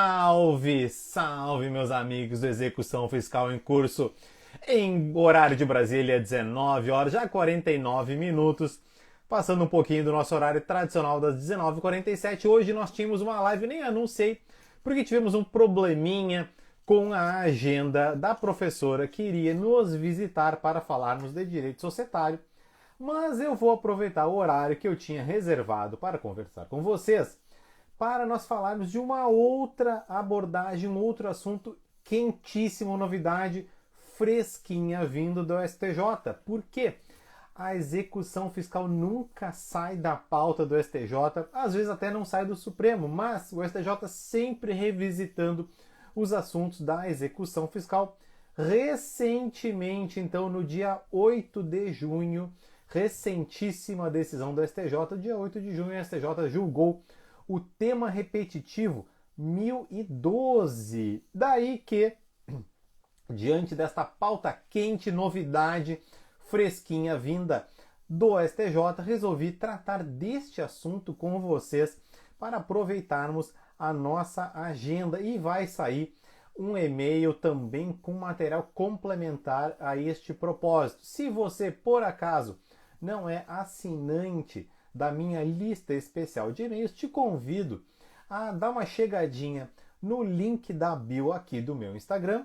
Salve, salve meus amigos do Execução Fiscal em Curso, em horário de Brasília, 19 horas, já 49 minutos, passando um pouquinho do nosso horário tradicional das 19h47. Hoje nós tínhamos uma live, nem anunciei, porque tivemos um probleminha com a agenda da professora que iria nos visitar para falarmos de direito societário, mas eu vou aproveitar o horário que eu tinha reservado para conversar com vocês para nós falarmos de uma outra abordagem, um outro assunto quentíssimo, novidade fresquinha vindo do STJ. Por quê? A execução fiscal nunca sai da pauta do STJ, às vezes até não sai do Supremo, mas o STJ sempre revisitando os assuntos da execução fiscal. Recentemente, então, no dia 8 de junho, recentíssima decisão do STJ, dia 8 de junho, o STJ julgou o tema repetitivo 1012. Daí que, diante desta pauta quente, novidade fresquinha vinda do STJ, resolvi tratar deste assunto com vocês para aproveitarmos a nossa agenda. E vai sair um e-mail também com material complementar a este propósito. Se você, por acaso, não é assinante da minha lista especial de e-mails, te convido a dar uma chegadinha no link da bio aqui do meu Instagram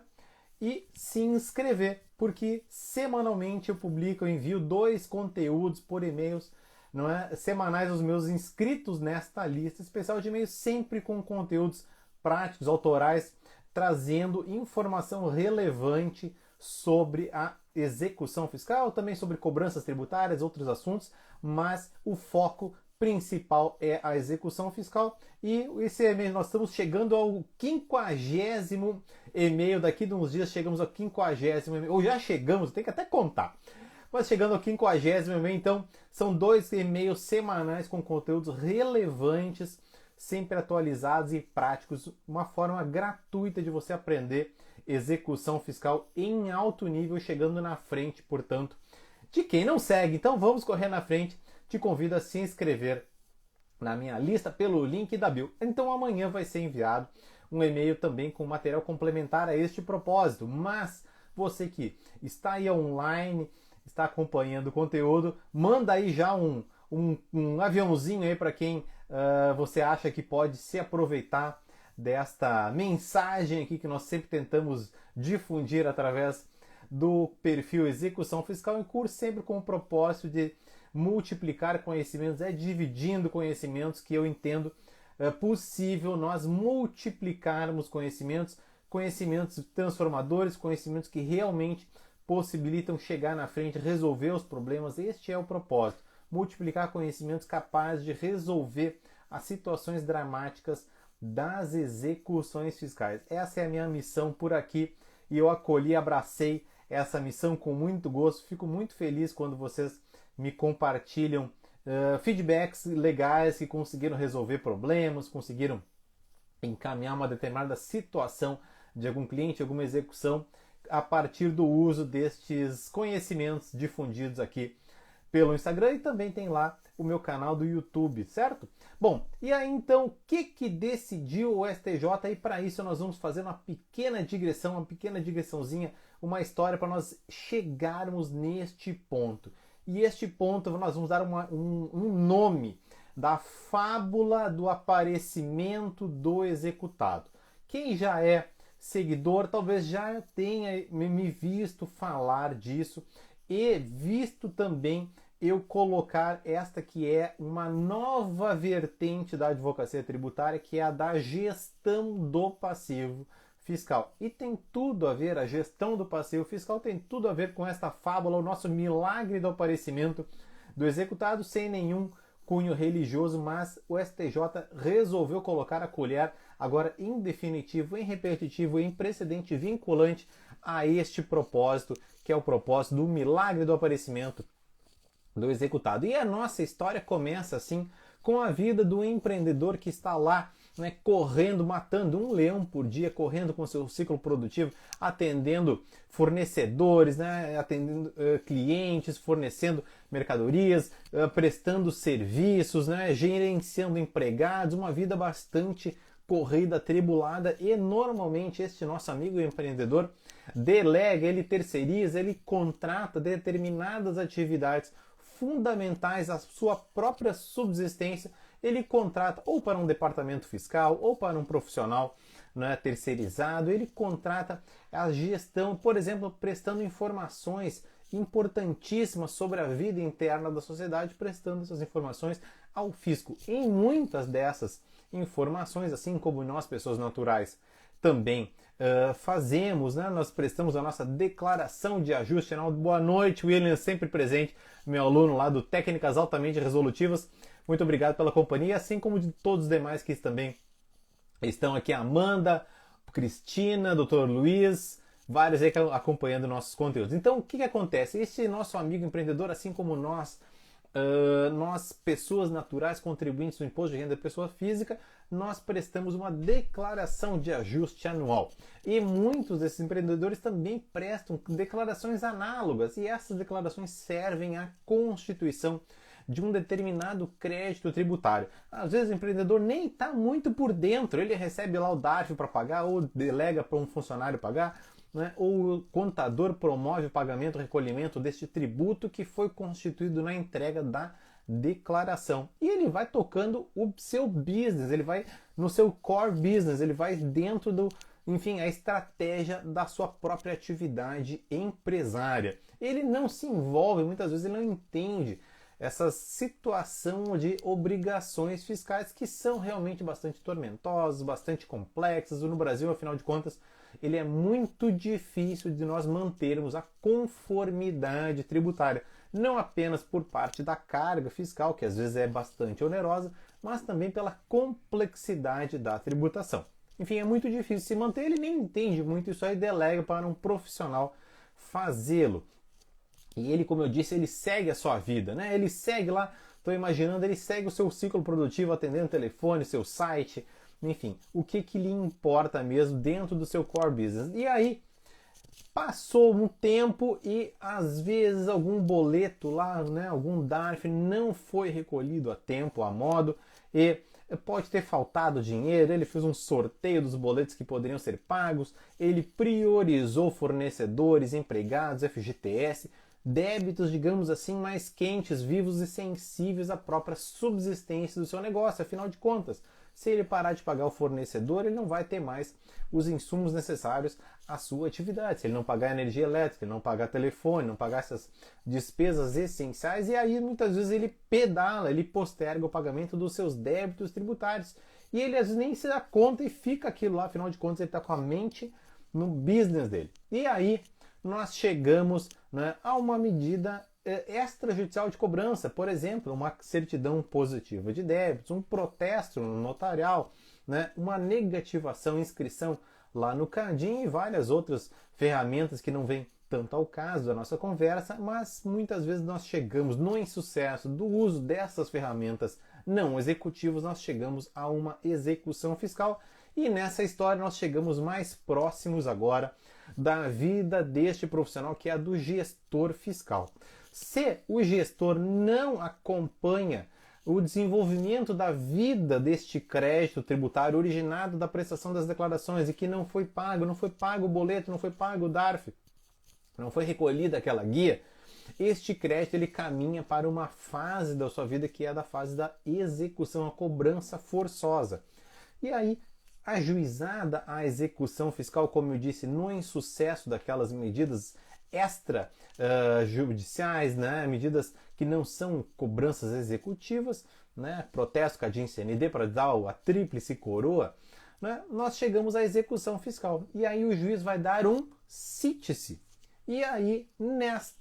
e se inscrever, porque semanalmente eu publico, eu envio 2 conteúdos por e-mails, não é, semanais aos meus inscritos nesta lista especial de e-mails, sempre com conteúdos práticos, autorais, trazendo informação relevante sobre a execução fiscal, também sobre cobranças tributárias, outros assuntos, mas o foco principal é a execução fiscal. E esse e-mail, nós estamos chegando ao 50º e-mail, daqui de uns dias chegamos ao 50º e-mail, ou já chegamos, tem que até contar, mas chegando ao 50º e-mail, então são 2 e-mails semanais com conteúdos relevantes, sempre atualizados e práticos, uma forma gratuita de você aprender execução fiscal em alto nível, chegando na frente, portanto, de quem não segue. Então vamos correr na frente, te convido a se inscrever na minha lista pelo link da bio. Então amanhã vai ser enviado um e-mail também com material complementar a este propósito, mas você que está aí online, está acompanhando o conteúdo, manda aí já um aviãozinho aí para quem você acha que pode se aproveitar desta mensagem aqui que nós sempre tentamos difundir através do perfil Execução Fiscal em Curso, sempre com o propósito de multiplicar conhecimentos, dividindo conhecimentos, que eu entendo possível nós multiplicarmos conhecimentos transformadores, conhecimentos que realmente possibilitam chegar na frente, resolver os problemas. Este é o propósito, multiplicar conhecimentos capazes de resolver as situações dramáticas das execuções fiscais. Essa é a minha missão por aqui e eu acolhi, abracei essa missão com muito gosto. Fico muito feliz quando vocês me compartilham feedbacks legais que conseguiram resolver problemas, conseguiram encaminhar uma determinada situação de algum cliente, alguma execução, a partir do uso destes conhecimentos difundidos aqui pelo Instagram, e também tem lá o meu canal do YouTube, certo? Bom, e aí então, o que decidiu o STJ? E para isso nós vamos fazer uma pequena digressãozinha, uma história para nós chegarmos neste ponto. E este ponto nós vamos dar um nome da fábula do aparecimento do executado. Quem já é seguidor talvez já tenha me visto falar disso e visto também eu colocar esta que é uma nova vertente da advocacia tributária, que é a da gestão do passivo fiscal. E tem tudo a ver, a gestão do passivo fiscal tem tudo a ver com esta fábula, o nosso milagre do aparecimento do executado, sem nenhum cunho religioso, mas o STJ resolveu colocar a colher agora em definitivo, em repetitivo, em precedente vinculante a este propósito, que é o propósito do milagre do aparecimento do executado. E a nossa história começa assim com a vida do empreendedor que está lá, né, correndo, matando um leão por dia, correndo com seu ciclo produtivo, atendendo fornecedores, né, atendendo clientes, fornecendo mercadorias, prestando serviços, né, gerenciando empregados, uma vida bastante corrida atribulada e normalmente este nosso amigo empreendedor delega, ele terceiriza, ele contrata determinadas atividades fundamentais à sua própria subsistência, ele contrata ou para um departamento fiscal ou para um profissional, né, terceirizado, ele contrata a gestão, por exemplo, prestando informações importantíssimas sobre a vida interna da sociedade, prestando essas informações ao fisco. Em muitas dessas informações, assim como nós, pessoas naturais, também fazemos, né? Nós prestamos a nossa declaração de ajuste anual. Boa noite, William, sempre presente, meu aluno lá do Técnicas Altamente Resolutivas. Muito obrigado pela companhia, assim como de todos os demais que também estão aqui, Amanda, Cristina, Dr. Luiz, vários aí acompanhando nossos conteúdos. Então, o que acontece? Este nosso amigo empreendedor, assim como nós, nós, pessoas naturais contribuintes do Imposto de Renda da Pessoa Física, nós prestamos uma declaração de ajuste anual. E muitos desses empreendedores também prestam declarações análogas, e essas declarações servem à constituição de um determinado crédito tributário. Às vezes o empreendedor nem está muito por dentro, ele recebe lá o DARF para pagar, ou delega para um funcionário pagar, né? Ou o contador promove o pagamento, o recolhimento deste tributo que foi constituído na entrega da declaração. E ele vai tocando o seu business, ele vai no seu core business, ele vai dentro do, enfim, a estratégia da sua própria atividade empresária. Ele não se envolve, muitas vezes ele não entende essa situação de obrigações fiscais que são realmente bastante tormentosas, bastante complexas. No Brasil, afinal de contas, ele é muito difícil de nós mantermos a conformidade tributária, não apenas por parte da carga fiscal, que às vezes é bastante onerosa, mas também pela complexidade da tributação. Enfim, é muito difícil se manter, ele nem entende muito isso aí, delega para um profissional fazê-lo. E ele, como eu disse, ele segue a sua vida, né? Ele segue lá, estou imaginando, ele segue o seu ciclo produtivo atendendo o telefone, seu site, enfim, o que lhe importa mesmo dentro do seu core business. E aí, passou um tempo e às vezes algum boleto lá, né, algum DARF não foi recolhido a tempo, a modo, e pode ter faltado dinheiro, ele fez um sorteio dos boletos que poderiam ser pagos, ele priorizou fornecedores, empregados, FGTS, débitos, digamos assim, mais quentes, vivos e sensíveis à própria subsistência do seu negócio. Afinal de contas, se ele parar de pagar o fornecedor, ele não vai ter mais os insumos necessários à sua atividade. Se ele não pagar energia elétrica, ele não pagar telefone, não pagar essas despesas essenciais, e aí muitas vezes ele pedala, ele posterga o pagamento dos seus débitos tributários. E ele às vezes nem se dá conta e fica aquilo lá, afinal de contas ele está com a mente no business dele. E aí nós chegamos, né, a uma medida extrajudicial de cobrança, por exemplo, uma certidão positiva de débitos, um protesto notarial, né, uma negativação, inscrição lá no CADIM e várias outras ferramentas que não vêm tanto ao caso da nossa conversa, mas muitas vezes nós chegamos no insucesso do uso dessas ferramentas não executivas, nós chegamos a uma execução fiscal. E nessa história nós chegamos mais próximos agora da vida deste profissional, que é a do gestor fiscal. Se o gestor não acompanha o desenvolvimento da vida deste crédito tributário originado da prestação das declarações e que não foi pago o boleto, não foi pago o DARF, não foi recolhida aquela guia, este crédito ele caminha para uma fase da sua vida que é da fase da execução, a cobrança forçosa. E aí, ajuizada a execução fiscal, como eu disse, no insucesso daquelas medidas extrajudiciais, né? Medidas que não são cobranças executivas, né? Protesto CADIM-CND para dar a tríplice coroa, né? Nós chegamos à execução fiscal. E aí o juiz vai dar um cite-se. E aí,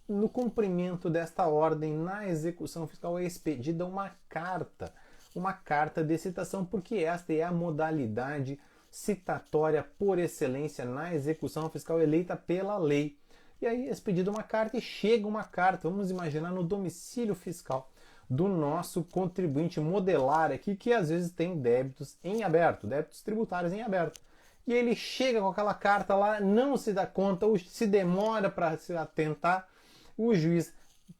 no cumprimento desta ordem, na execução fiscal, é expedida uma carta de citação, porque esta é a modalidade citatória por excelência na execução fiscal eleita pela lei. E aí é expedida uma carta e chega uma carta, vamos imaginar, no domicílio fiscal do nosso contribuinte modelar aqui, que às vezes tem débitos em aberto, débitos tributários em aberto. E ele chega com aquela carta lá, não se dá conta, ou se demora para se atentar, o juiz,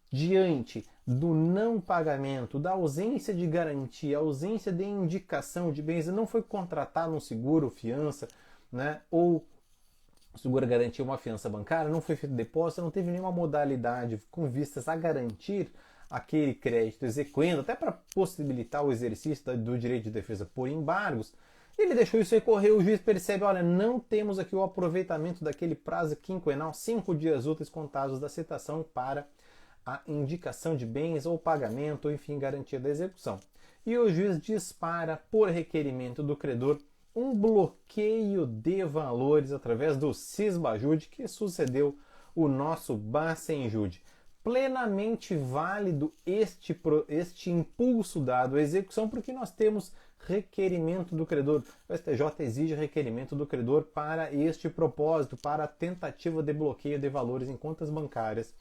diante do não pagamento, da ausência de garantia, ausência de indicação de bens, não foi contratado um seguro, fiança, né, ou seguro garantia uma fiança bancária, não foi feito depósito, não teve nenhuma modalidade com vistas a garantir aquele crédito exequendo, até para possibilitar o exercício do direito de defesa por embargos, ele deixou isso recorrer, o juiz percebe, olha, não temos aqui o aproveitamento daquele prazo quinquenal, 5 dias úteis contados da citação para a indicação de bens ou pagamento, ou enfim, garantia da execução. E o juiz dispara, por requerimento do credor, um bloqueio de valores através do Cisbajude, que sucedeu o nosso Bacenjude. Plenamente válido este impulso dado à execução, porque nós temos requerimento do credor. O STJ exige requerimento do credor para este propósito, para a tentativa de bloqueio de valores em contas bancárias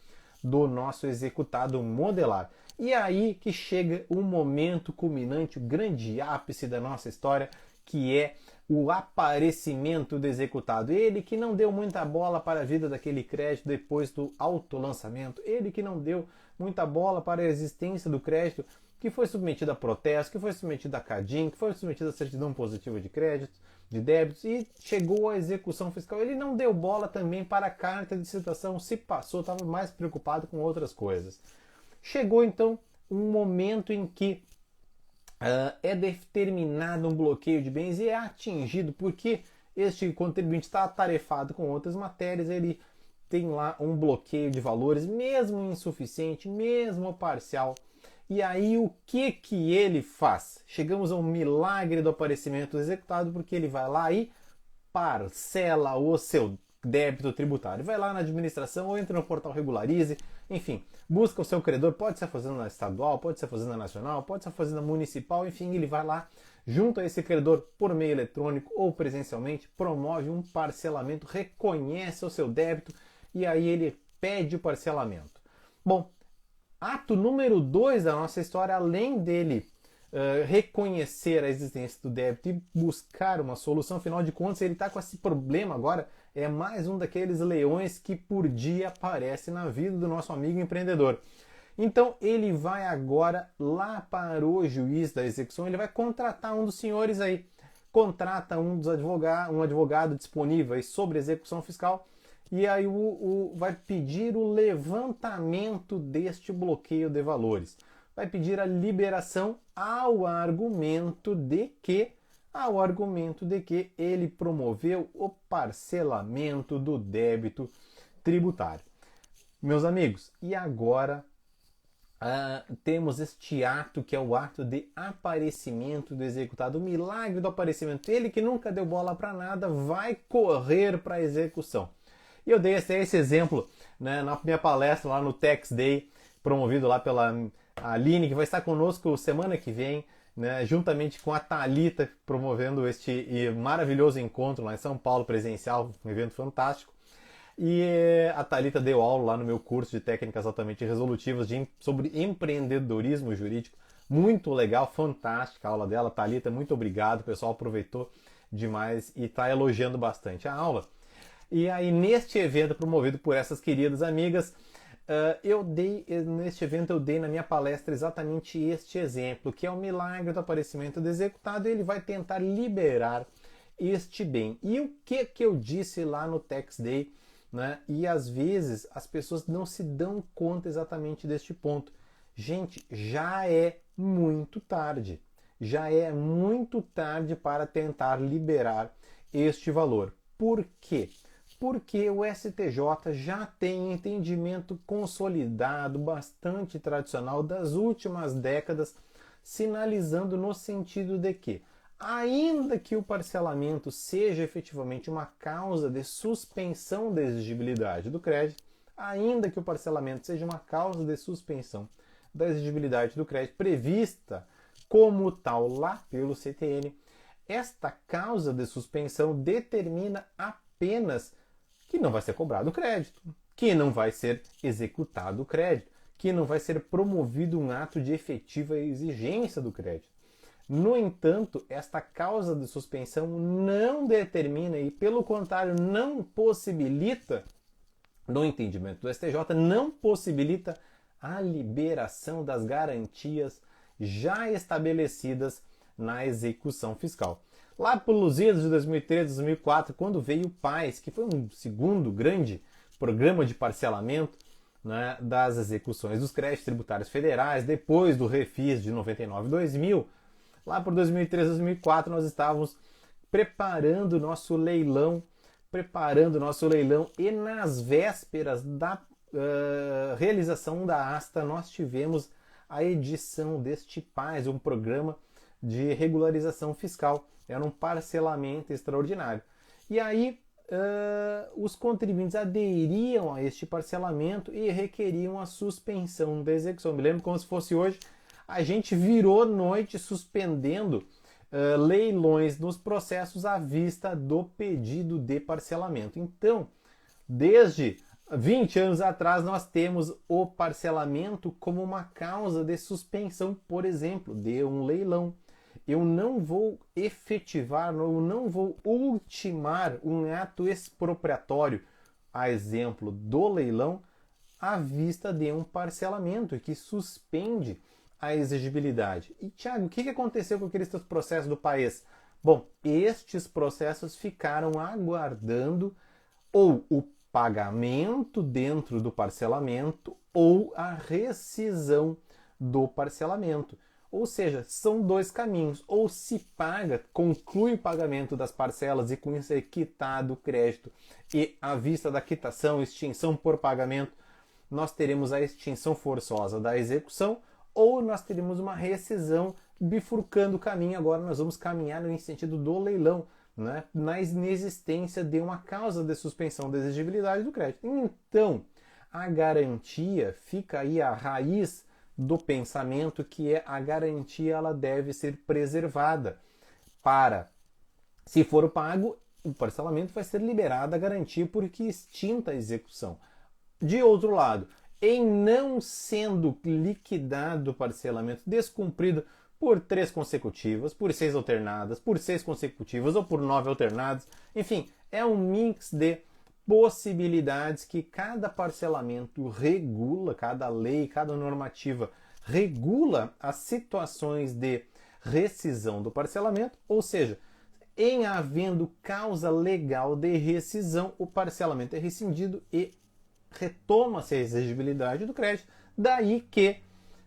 do nosso executado modelar. E aí que chega o momento culminante, o grande ápice da nossa história, que é o aparecimento do executado. Ele que não deu muita bola para a vida daquele crédito depois do autolançamento. Ele que não deu muita bola para a existência do crédito, que foi submetido a protesto, que foi submetido a CADIM, que foi submetido a certidão positiva de crédito, de débitos, e chegou à execução fiscal. Ele não deu bola também para a carta de citação, se passou, estava mais preocupado com outras coisas. Chegou então um momento em que é determinado um bloqueio de bens e é atingido porque este contribuinte está atarefado com outras matérias, ele tem lá um bloqueio de valores, mesmo insuficiente, mesmo parcial. E aí o que ele faz? Chegamos ao milagre do aparecimento do executado, porque ele vai lá e parcela o seu débito tributário. Vai lá na administração ou entra no portal Regularize, enfim, busca o seu credor, pode ser a fazenda estadual, pode ser a fazenda nacional, pode ser a fazenda municipal, enfim, ele vai lá junto a esse credor por meio eletrônico ou presencialmente, promove um parcelamento, reconhece o seu débito e aí ele pede o parcelamento. Bom, ato número 2 da nossa história, além dele reconhecer a existência do débito e buscar uma solução, afinal de contas ele está com esse problema agora, é mais um daqueles leões que por dia aparece na vida do nosso amigo empreendedor. Então ele vai agora lá para o juiz da execução, ele vai contratar um dos senhores aí, contrata um advogado disponível aí sobre execução fiscal, e aí vai pedir o levantamento deste bloqueio de valores. Vai pedir a liberação ao argumento de que ele promoveu o parcelamento do débito tributário. Meus amigos, e agora temos este ato que é o ato de aparecimento do executado, o milagre do aparecimento. Ele que nunca deu bola para nada vai correr para a execução. E eu dei esse exemplo, né, na minha palestra lá no Tax Day, promovido lá pela Aline, que vai estar conosco semana que vem, né, juntamente com a Thalita, promovendo este maravilhoso encontro lá em São Paulo, presencial, um evento fantástico. E a Thalita deu aula lá no meu curso de técnicas altamente resolutivas sobre empreendedorismo jurídico. Muito legal, fantástica a aula dela. Thalita, muito obrigado, o pessoal aproveitou demais e está elogiando bastante a aula. E aí, neste evento promovido por essas queridas amigas, neste evento eu dei na minha palestra exatamente este exemplo, que é o milagre do aparecimento do executado, e ele vai tentar liberar este bem. E o que eu disse lá no Tax Day, né? E às vezes as pessoas não se dão conta exatamente deste ponto. Gente, já é muito tarde. Já é muito tarde para tentar liberar este valor. Por quê? Porque o STJ já tem entendimento consolidado, bastante tradicional das últimas décadas, sinalizando no sentido de que, ainda que o parcelamento seja efetivamente uma causa de suspensão da exigibilidade do crédito, ainda que o parcelamento seja uma causa de suspensão da exigibilidade do crédito prevista como tal lá pelo CTN, esta causa de suspensão determina apenas que não vai ser cobrado o crédito, que não vai ser executado o crédito, que não vai ser promovido um ato de efetiva exigência do crédito. No entanto, esta causa de suspensão não determina e, pelo contrário, não possibilita, no entendimento do STJ, não possibilita a liberação das garantias já estabelecidas na execução fiscal. Lá pelos idos de 2013, 2004, quando veio o PAS, que foi um segundo grande programa de parcelamento, né, das execuções dos créditos tributários federais, depois do refis de 99 e 2000, lá por 2013, 2004, nós estávamos preparando o nosso leilão e nas vésperas da realização da asta, nós tivemos a edição deste PAS, um programa de regularização fiscal. Era um parcelamento extraordinário. E aí os contribuintes aderiam a este parcelamento e requeriam a suspensão da execução. Me lembro como se fosse hoje, a gente virou noite suspendendo leilões nos processos à vista do pedido de parcelamento. Então, desde 20 anos atrás, nós temos o parcelamento como uma causa de suspensão, por exemplo, de um leilão. Eu não vou efetivar, eu não vou ultimar um ato expropriatório, a exemplo do leilão, à vista de um parcelamento que suspende a exigibilidade. E, Tiago, o que aconteceu com aqueles processos do país? Bom, estes processos ficaram aguardando ou o pagamento dentro do parcelamento ou a rescisão do parcelamento. Ou seja, são dois caminhos. Ou se paga, conclui o pagamento das parcelas e com isso é quitado o crédito. E à vista da quitação, extinção por pagamento, nós teremos a extinção forçosa da execução ou nós teremos uma rescisão bifurcando o caminho. Agora nós vamos caminhar no sentido do leilão, né? Na inexistência de uma causa de suspensão da exigibilidade do crédito. Então, a garantia fica aí a raiz do pensamento, que é a garantia ela deve ser preservada para, se for pago, o parcelamento vai ser liberada a garantia porque extinta a execução. De outro lado, em não sendo liquidado o parcelamento descumprido por 3 consecutivas, por 6 alternadas, por 6 consecutivas ou por 9 alternadas, enfim, é um mix de possibilidades que cada parcelamento regula, cada lei, cada normativa regula as situações de rescisão do parcelamento, ou seja, em havendo causa legal de rescisão, o parcelamento é rescindido e retoma-se a exigibilidade do crédito, daí que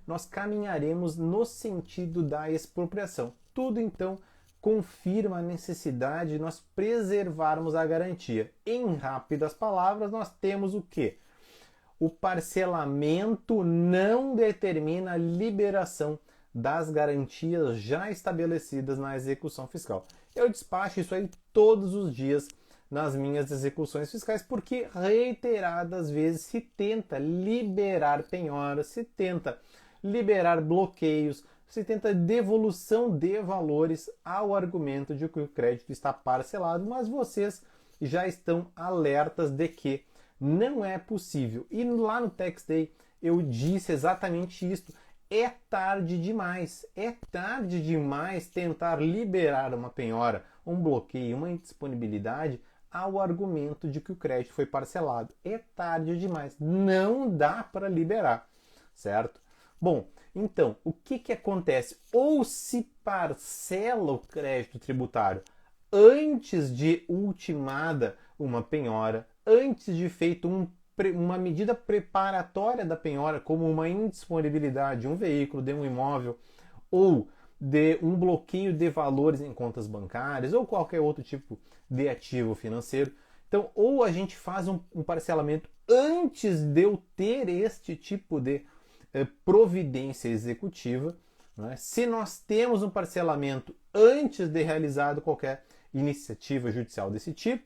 nós caminharemos no sentido da expropriação. Tudo então confirma a necessidade de nós preservarmos a garantia. Em rápidas palavras, nós temos o quê? O parcelamento não determina a liberação das garantias já estabelecidas na execução fiscal. Eu despacho isso aí todos os dias nas minhas execuções fiscais, porque reiteradas vezes se tenta liberar penhoras, se tenta liberar bloqueios, se tenta devolução de valores ao argumento de que o crédito está parcelado, mas vocês já estão alertas de que não é possível. E lá no Tax Day eu disse exatamente isso. É tarde demais tentar liberar uma penhora, um bloqueio, uma indisponibilidade ao argumento de que o crédito foi parcelado. É tarde demais, não dá para liberar, certo? Bom, então, o que acontece? Ou se parcela o crédito tributário antes de ultimada uma penhora, antes de feito uma medida preparatória da penhora, como uma indisponibilidade de um veículo, de um imóvel, ou de um bloqueio de valores em contas bancárias, ou qualquer outro tipo de ativo financeiro. Então, ou a gente faz um parcelamento antes de eu ter este tipo de providência executiva, né? Se nós temos um parcelamento antes de realizado qualquer iniciativa judicial desse tipo,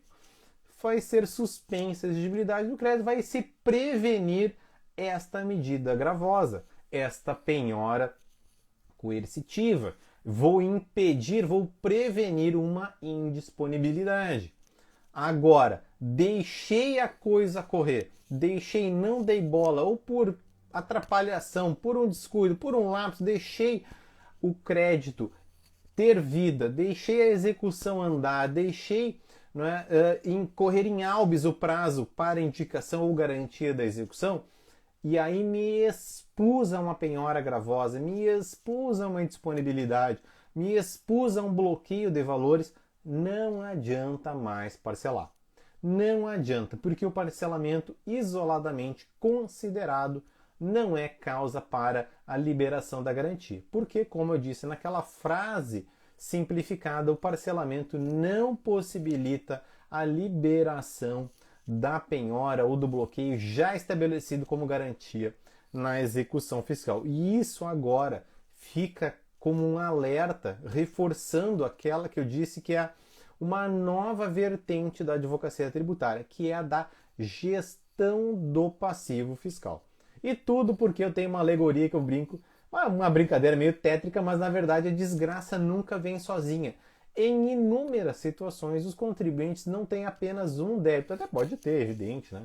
vai ser suspensa a exigibilidade do crédito, vai se prevenir esta medida gravosa, esta penhora coercitiva. Vou impedir, vou prevenir uma indisponibilidade. Agora, deixei a coisa correr, não dei bola, ou por atrapalhação, por um descuido, por um lapso, deixei o crédito ter vida, deixei a execução andar, deixei correr em albis o prazo para indicação ou garantia da execução, e aí me expus a uma penhora gravosa, me expus a uma indisponibilidade, me expus a um bloqueio de valores, não adianta mais parcelar. Não adianta, porque o parcelamento isoladamente considerado não é causa para a liberação da garantia. Porque, como eu disse naquela frase simplificada, o parcelamento não possibilita a liberação da penhora ou do bloqueio já estabelecido como garantia na execução fiscal. E isso agora fica como um alerta, reforçando aquela que eu disse que é uma nova vertente da advocacia tributária, que é a da gestão do passivo fiscal. E tudo porque eu tenho uma alegoria que eu brinco, uma brincadeira meio tétrica, mas na verdade a desgraça nunca vem sozinha. Em inúmeras situações, os contribuintes não têm apenas um débito, até pode ter, evidente, né?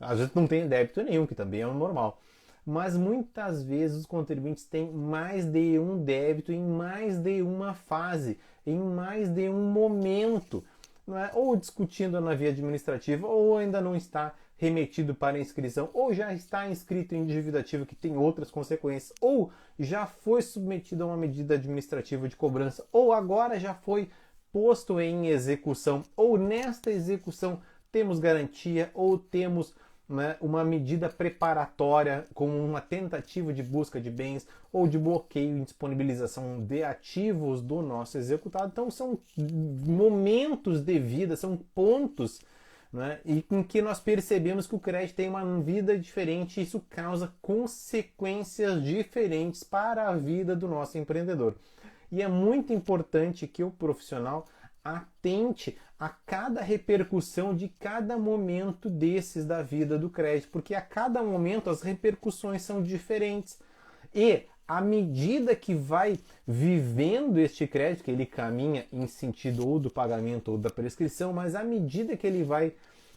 Às vezes não tem débito nenhum, que também é o normal. Mas muitas vezes os contribuintes têm mais de um débito em mais de uma fase, em mais de um momento, não é? Ou discutindo na via administrativa, ou ainda não está remetido para inscrição, ou já está inscrito em dívida ativa que tem outras consequências, ou já foi submetido a uma medida administrativa de cobrança, ou agora já foi posto em execução, ou nesta execução temos garantia, ou temos, né, uma medida preparatória como uma tentativa de busca de bens ou de bloqueio e disponibilização de ativos do nosso executado. Então são momentos de vida, são pontos, né, e em que nós percebemos que o crédito tem uma vida diferente e isso causa consequências diferentes para a vida do nosso empreendedor. E é muito importante que o profissional atente a cada repercussão de cada momento desses da vida do crédito, porque a cada momento as repercussões são diferentes. E à medida que vai vivendo este crédito, que ele caminha em sentido ou do pagamento ou da prescrição, mas à medida que ele vai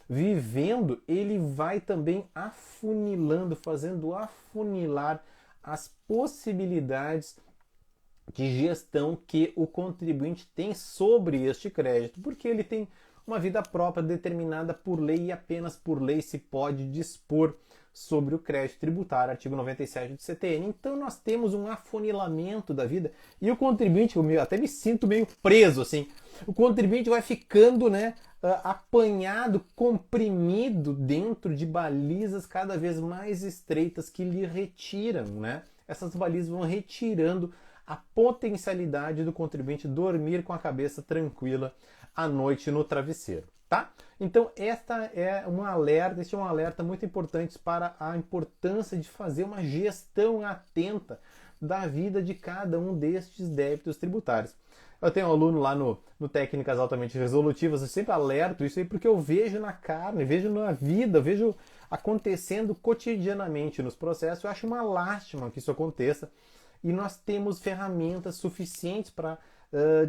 vivendo, ele vai também afunilando, fazendo afunilar as possibilidades de gestão que o contribuinte tem sobre este crédito, porque ele tem uma vida própria determinada por lei e apenas por lei se pode dispor sobre o crédito tributário, artigo 97 do CTN. Então nós temos um afunilamento da vida e o contribuinte, eu até me sinto meio preso assim, o contribuinte vai ficando, né, apanhado, comprimido dentro de balizas cada vez mais estreitas que lhe retiram, né? Essas balizas vão retirando a potencialidade do contribuinte dormir com a cabeça tranquila à noite no travesseiro, tá? Então este é um alerta muito importante para a importância de fazer uma gestão atenta da vida de cada um destes débitos tributários. Eu tenho um aluno lá no Técnicas Altamente Resolutivas, eu sempre alerto isso aí porque eu vejo na carne, vejo na vida, vejo acontecendo cotidianamente nos processos. Eu acho uma lástima que isso aconteça e nós temos ferramentas suficientes para,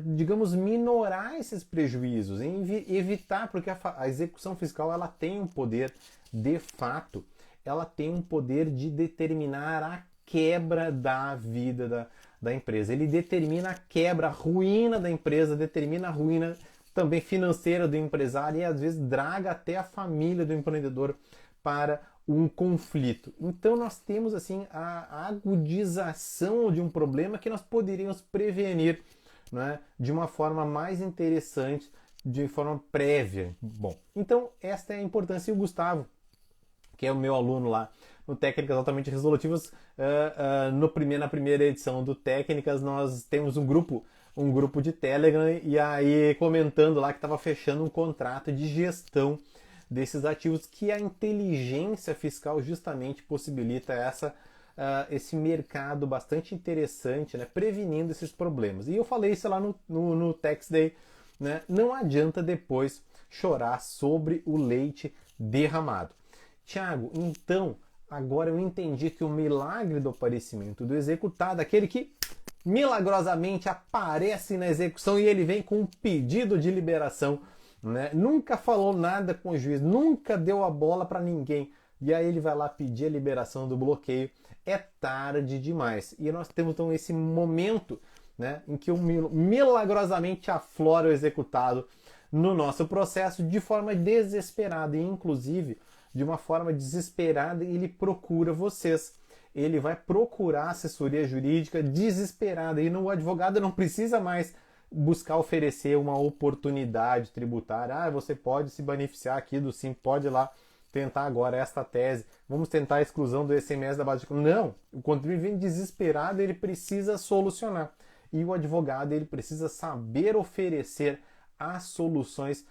digamos, minorar esses prejuízos, evitar, porque a execução fiscal ela tem um poder, de fato, ela tem um poder de determinar a quebra da vida da empresa. Ele determina a quebra, a ruína da empresa, determina a ruína também financeira do empresário e às vezes draga até a família do empreendedor para um conflito. Então nós temos assim a agudização de um problema que nós poderíamos prevenir, né, de uma forma mais interessante, de forma prévia. Bom, então esta é a importância. E o Gustavo, que é o meu aluno lá no Técnicas Altamente Resolutivas, na primeira edição do Técnicas, nós temos um grupo de Telegram, e aí comentando lá que estava fechando um contrato de gestão desses ativos, que a inteligência fiscal justamente possibilita esse mercado bastante interessante, né, prevenindo esses problemas. E eu falei isso lá no Tax Day, né, não adianta depois chorar sobre o leite derramado. Tiago, então, agora eu entendi que o milagre do aparecimento do executado, aquele que milagrosamente aparece na execução e ele vem com um pedido de liberação, né? Nunca falou nada com o juiz, nunca deu a bola para ninguém, e aí ele vai lá pedir a liberação do bloqueio, é tarde demais. E nós temos então esse momento, né, em que milagrosamente aflora o executado no nosso processo de forma desesperada, e inclusive de uma forma desesperada, ele procura vocês. Ele vai procurar assessoria jurídica desesperada e o advogado não precisa mais buscar oferecer uma oportunidade tributária. Você pode se beneficiar aqui do Sim, pode ir lá tentar agora esta tese, vamos tentar a exclusão do ICMS da base de... Não, o contribuinte vem desesperado, ele precisa solucionar. E o advogado ele precisa saber oferecer as soluções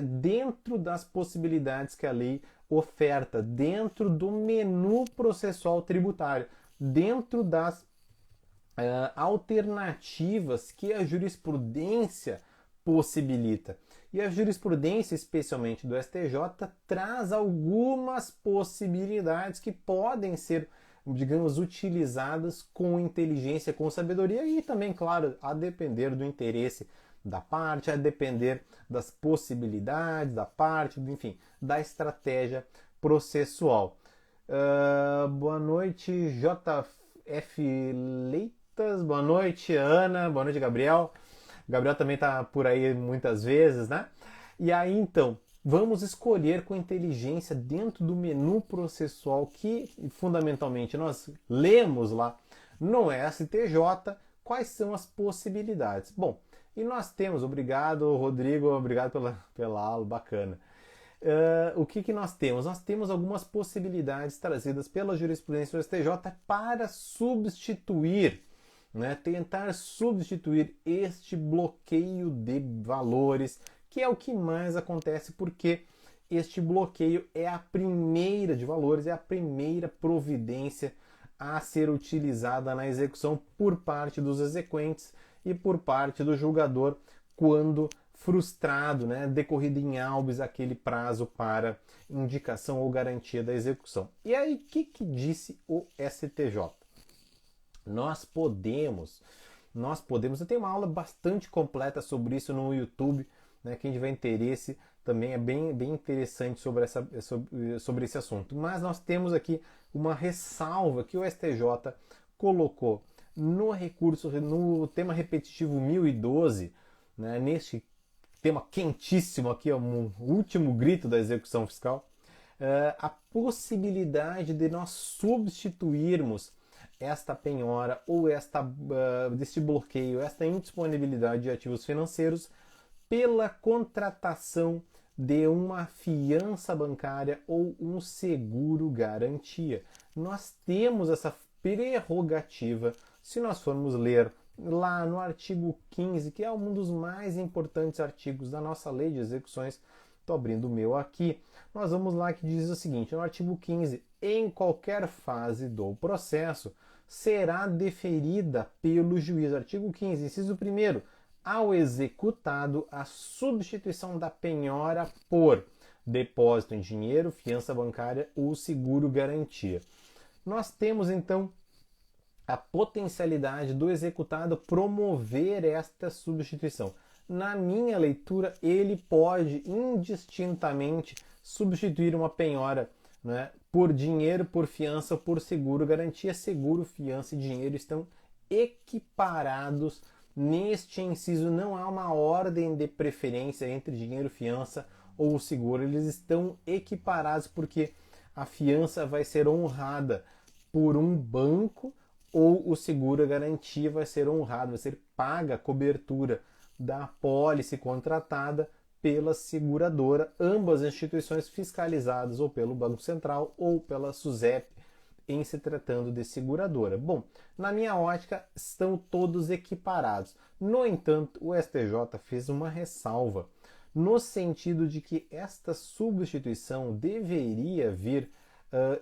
dentro das possibilidades que a lei oferta, dentro do menu processual tributário, dentro das alternativas que a jurisprudência possibilita. E a jurisprudência, especialmente do STJ, traz algumas possibilidades que podem ser, digamos, utilizadas com inteligência, com sabedoria e também, claro, a depender do interesse da parte, a depender das possibilidades da parte, enfim, da estratégia processual. Boa noite, JF Leitas, boa noite, Ana, boa noite, Gabriel. O Gabriel também está por aí muitas vezes, né? E aí, então, vamos escolher com inteligência dentro do menu processual que, fundamentalmente, nós lemos lá no STJ quais são as possibilidades. Bom, e nós temos, obrigado, Rodrigo, obrigado pela aula, bacana. O que nós temos? Nós temos algumas possibilidades trazidas pela jurisprudência do STJ para substituir, né, tentar substituir este bloqueio de valores, que é o que mais acontece, porque este bloqueio é a primeira de valores, é a primeira providência a ser utilizada na execução por parte dos exequentes e por parte do julgador quando frustrado, né, decorrido em albis aquele prazo para indicação ou garantia da execução. E aí, o que disse o STJ? Nós podemos, eu tenho uma aula bastante completa sobre isso no YouTube, né? Quem tiver interesse também é bem interessante sobre esse assunto. Mas nós temos aqui uma ressalva que o STJ colocou no recurso, no tema repetitivo 1012, né? Neste tema quentíssimo aqui, o último grito da execução fiscal, a possibilidade de nós substituirmos esta penhora ou deste bloqueio, esta indisponibilidade de ativos financeiros pela contratação de uma fiança bancária ou um seguro garantia. Nós temos essa prerrogativa se nós formos ler lá no artigo 15, que é um dos mais importantes artigos da nossa lei de execuções. Estou abrindo o meu aqui. Nós vamos lá que diz o seguinte, no artigo 15, em qualquer fase do processo, será deferida pelo juiz. Artigo 15, inciso 1º, ao executado a substituição da penhora por depósito em dinheiro, fiança bancária ou seguro garantia. Nós temos então a potencialidade do executado promover esta substituição. Na minha leitura, ele pode indistintamente substituir uma penhora, né, por dinheiro, por fiança, por seguro garantia. Seguro, fiança e dinheiro estão equiparados neste inciso. Não há uma ordem de preferência entre dinheiro, fiança ou seguro. Eles estão equiparados porque a fiança vai ser honrada por um banco ou o seguro garantia vai ser honrado, vai ser paga a cobertura da apólice contratada pela seguradora, ambas instituições fiscalizadas ou pelo Banco Central ou pela SUSEP, em se tratando de seguradora. Bom, na minha ótica, estão todos equiparados. No entanto, o STJ fez uma ressalva, no sentido de que esta substituição deveria vir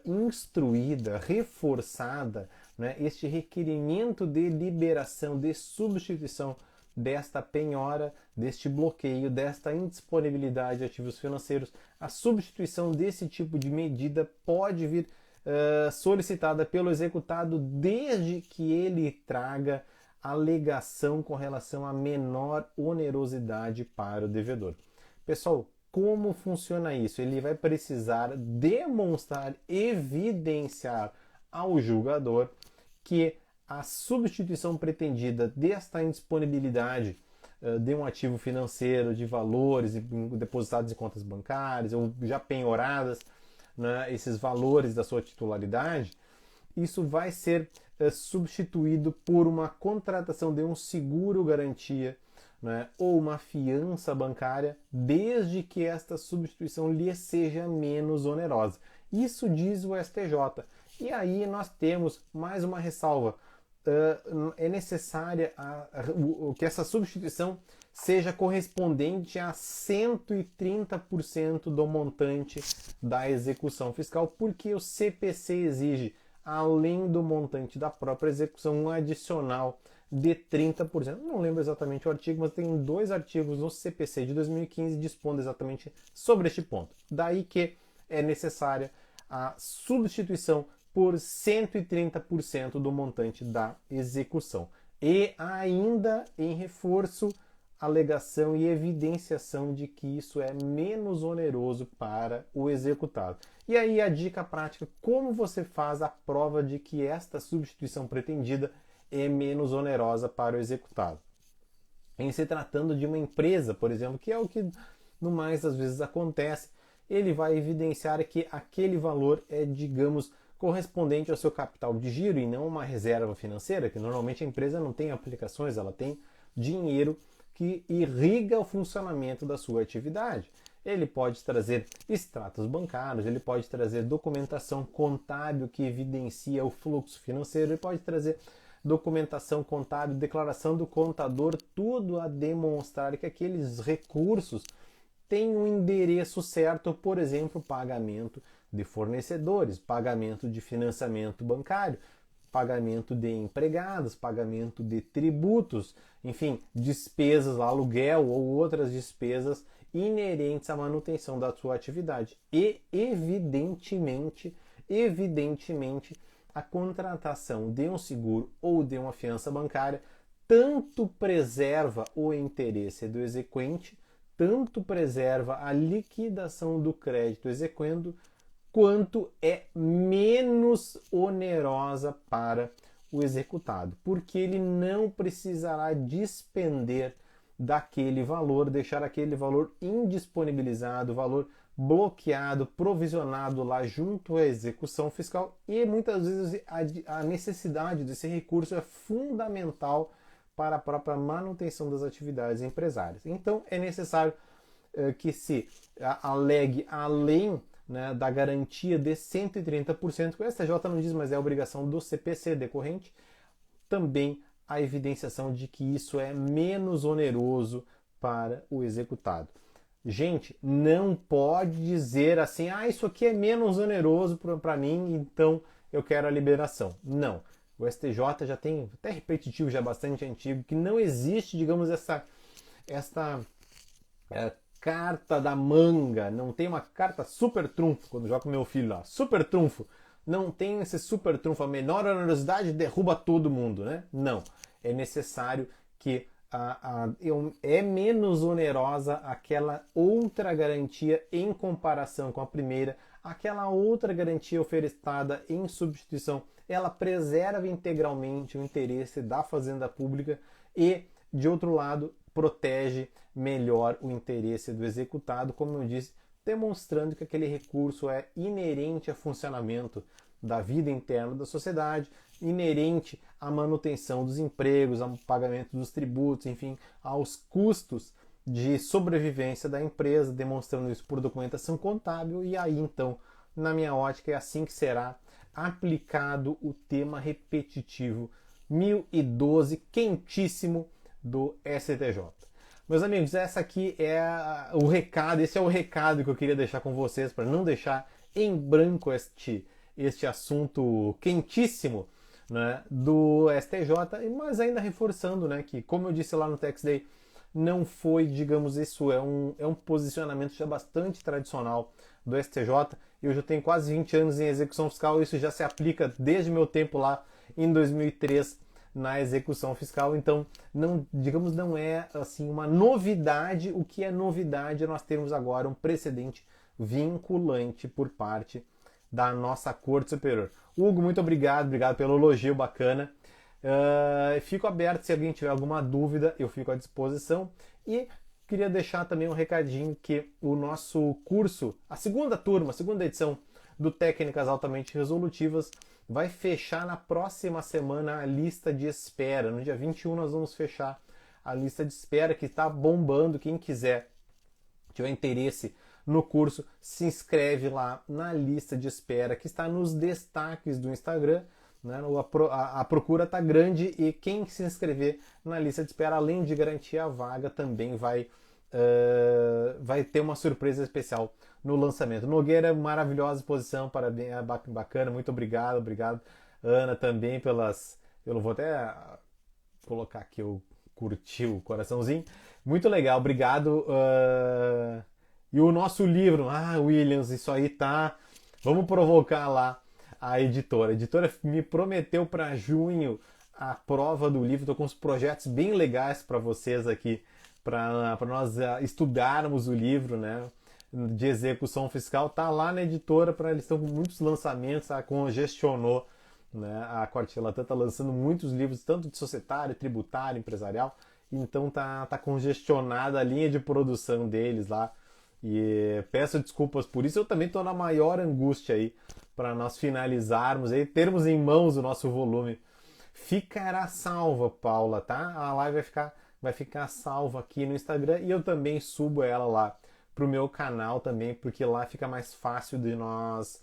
instruída, reforçada, né, este requerimento de liberação, de substituição desta penhora, deste bloqueio, desta indisponibilidade de ativos financeiros. A substituição desse tipo de medida pode vir solicitada pelo executado desde que ele traga alegação com relação a menor onerosidade para o devedor. Pessoal, como funciona isso? Ele vai precisar demonstrar, evidenciar ao julgador que a substituição pretendida desta indisponibilidade de um ativo financeiro, de valores depositados em contas bancárias ou já penhoradas né, esses valores da sua titularidade, isso vai ser substituído por uma contratação de um seguro garantia, né, ou uma fiança bancária, desde que esta substituição lhe seja menos onerosa. Isso diz o STJ. E aí nós temos mais uma ressalva. É necessária que essa substituição seja correspondente a 130% do montante da execução fiscal, porque o CPC exige, além do montante da própria execução, um adicional de 30%. Não lembro exatamente o artigo, mas tem 2 artigos no CPC de 2015 dispondo exatamente sobre este ponto. Daí que é necessária a substituição por 130% do montante da execução. E ainda em reforço, alegação e evidenciação de que isso é menos oneroso para o executado. E aí a dica prática, como você faz a prova de que esta substituição pretendida é menos onerosa para o executado. Em se tratando de uma empresa, por exemplo, que é o que no mais às vezes acontece, ele vai evidenciar que aquele valor é, digamos, correspondente ao seu capital de giro e não uma reserva financeira, que normalmente a empresa não tem aplicações, ela tem dinheiro que irriga o funcionamento da sua atividade. Ele pode trazer extratos bancários, ele pode trazer documentação contábil que evidencia o fluxo financeiro, ele pode trazer documentação contábil, declaração do contador, tudo a demonstrar que aqueles recursos têm um endereço certo, por exemplo, pagamento de fornecedores, pagamento de financiamento bancário, pagamento de empregados, pagamento de tributos, enfim, despesas, aluguel ou outras despesas inerentes à manutenção da sua atividade. E, evidentemente, a contratação de um seguro ou de uma fiança bancária tanto preserva o interesse do exequente, tanto preserva a liquidação do crédito exequendo, quanto é menos onerosa para o executado, porque ele não precisará despender daquele valor, deixar aquele valor indisponibilizado, valor bloqueado, provisionado lá junto à execução fiscal, e muitas vezes a necessidade desse recurso é fundamental para a própria manutenção das atividades empresárias. Então é necessário que se alegue além, né, da garantia de 130%, que o STJ não diz, mas é a obrigação do CPC decorrente, também a evidenciação de que isso é menos oneroso para o executado. Gente, não pode dizer assim, isso aqui é menos oneroso para mim, então eu quero a liberação. Não. O STJ já tem, até repetitivo, já bastante antigo, que não existe, digamos, esta carta da manga, não tem uma carta super trunfo, quando jogo com meu filho lá, super trunfo, não tem esse super trunfo, a menor onerosidade derruba todo mundo, né? Não, é necessário que é menos onerosa aquela outra garantia em comparação com a primeira, aquela outra garantia ofertada em substituição, ela preserva integralmente o interesse da fazenda pública e, de outro lado, protege melhor o interesse do executado, como eu disse, demonstrando que aquele recurso é inerente ao funcionamento da vida interna da sociedade, inerente à manutenção dos empregos, ao pagamento dos tributos, enfim, aos custos de sobrevivência da empresa, demonstrando isso por documentação contábil, e aí então, na minha ótica, é assim que será aplicado o tema repetitivo 1012, quentíssimo, do STJ. Meus amigos, essa aqui é o recado, esse é o recado que eu queria deixar com vocês, para não deixar em branco este assunto quentíssimo, né, do STJ, mas ainda reforçando, né, que, como eu disse lá no Tax Day, não foi, digamos, isso é um posicionamento já bastante tradicional do STJ. Eu já tenho quase 20 anos em execução fiscal, isso já se aplica desde meu tempo lá em 2003 na execução fiscal, então não é assim uma novidade. O que é novidade é nós termos agora um precedente vinculante por parte da nossa Corte Superior. Hugo, muito obrigado pelo elogio bacana. Fico aberto, se alguém tiver alguma dúvida, eu fico à disposição. E queria deixar também um recadinho que o nosso curso, a segunda edição do Técnicas Altamente Resolutivas vai fechar na próxima semana a lista de espera. No dia 21 nós vamos fechar a lista de espera que está bombando. Quem quiser, tiver interesse no curso, se inscreve lá na lista de espera que está nos destaques do Instagram. Né? A procura está grande e quem se inscrever na lista de espera, além de garantir a vaga, também vai ter uma surpresa especial no lançamento. Nogueira, maravilhosa exposição, parabéns, bacana, muito obrigado, Ana, também eu vou até colocar aqui, eu curti o coraçãozinho, muito legal, obrigado. E o nosso livro, Williams, isso aí tá, vamos provocar lá a editora me prometeu para junho a prova do livro, estou com uns projetos bem legais para vocês aqui, para nós estudarmos o livro, né, de execução fiscal. Tá lá na editora, eles estão com muitos lançamentos, congestionou, né, a Quartier Latam está lançando muitos livros, tanto de societário, tributário, empresarial, então tá congestionada a linha de produção deles lá, e peço desculpas por isso. Eu também estou na maior angústia aí para nós finalizarmos e termos em mãos o nosso volume. Ficará salva, Paula, tá? A live vai ficar salva aqui no Instagram e eu também subo ela lá pro meu canal também, porque lá fica mais fácil de nós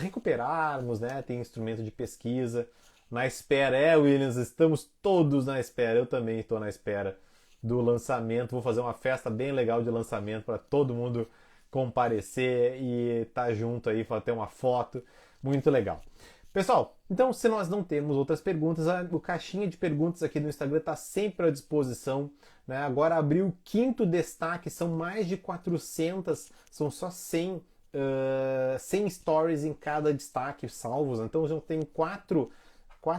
recuperarmos, né? Tem instrumento de pesquisa. Na espera, Williams, estamos todos na espera. Eu também estou na espera do lançamento. Vou fazer uma festa bem legal de lançamento para todo mundo comparecer e estar junto aí, ter uma foto. Muito legal. Pessoal, então se nós não temos outras perguntas, o caixinha de perguntas aqui no Instagram está sempre à disposição. Né? Agora abriu o 5º destaque, são mais de 400, são só 100 stories em cada destaque salvos. Então já tem quatro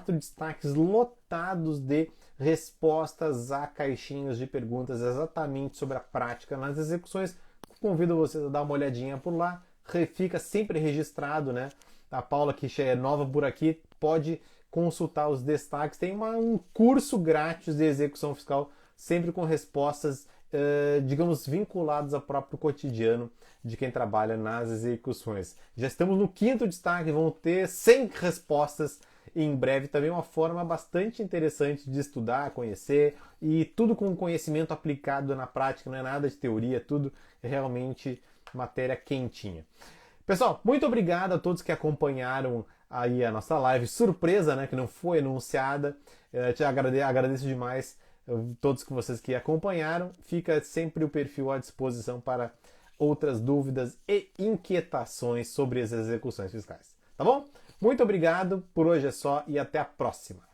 destaques lotados de respostas a caixinhas de perguntas exatamente sobre a prática nas execuções. Convido vocês a dar uma olhadinha por lá, fica sempre registrado, né? A Paula, que é nova por aqui, pode consultar os destaques. Tem um curso grátis de execução fiscal, sempre com respostas, digamos, vinculadas ao próprio cotidiano de quem trabalha nas execuções. Já estamos no 5º destaque, vão ter 100 respostas em breve. Também uma forma bastante interessante de estudar, conhecer, e tudo com conhecimento aplicado na prática, não é nada de teoria, tudo realmente matéria quentinha. Pessoal, muito obrigado a todos que acompanharam aí a nossa live surpresa, né, que não foi anunciada. Te agradeço demais a todos vocês que acompanharam. Fica sempre o perfil à disposição para outras dúvidas e inquietações sobre as execuções fiscais. Tá bom? Muito obrigado, por hoje é só e até a próxima.